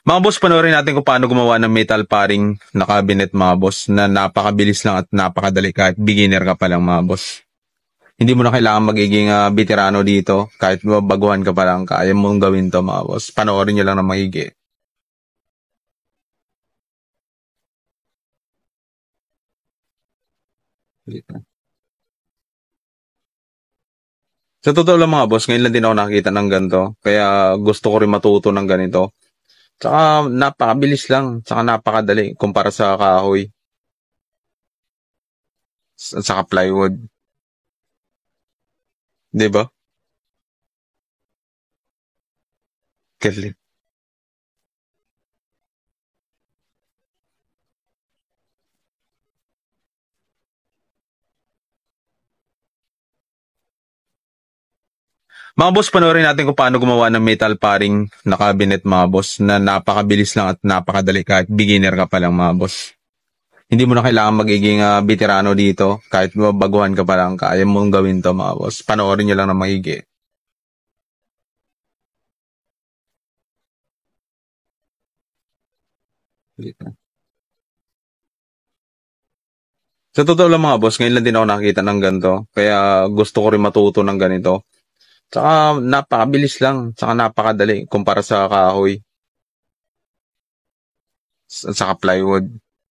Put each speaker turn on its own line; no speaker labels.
Mga boss, panoorin natin kung paano gumawa ng metal paring na cabinet mga boss na napakabilis lang at napakadali kahit beginner ka pa lang mga boss. Hindi mo na kailangan magiging veterano dito. Kahit baguhan ka pa lang, kaya mong gawin to mga boss. Panoorin nyo lang ng maigi. Sa totoo lang mga boss, ngayon lang din ako nakakita ng ganito. Kaya gusto ko rin matuto ng ganito. Tsaka napakabilis lang. Tsaka napakadali kumpara sa kahoy. Saka plywood. Di ba? Galing. Mga boss, panoorin natin kung paano gumawa ng metal paring na cabinet mga boss na napakabilis lang at napakadali kahit beginner ka pa lang mga boss. Hindi mo na kailangan magiging veterano dito. Kahit baguhan ka pa lang, kaya mong gawin to mga boss. Panoorin nyo lang ng maigi. Sa totoo lang mga boss, ngayon lang din ako nakakita ng ganito. Kaya gusto ko rin matuto ng ganito. Tsaka napakabilis lang. Tsaka napakadali kumpara sa kahoy. Saka plywood.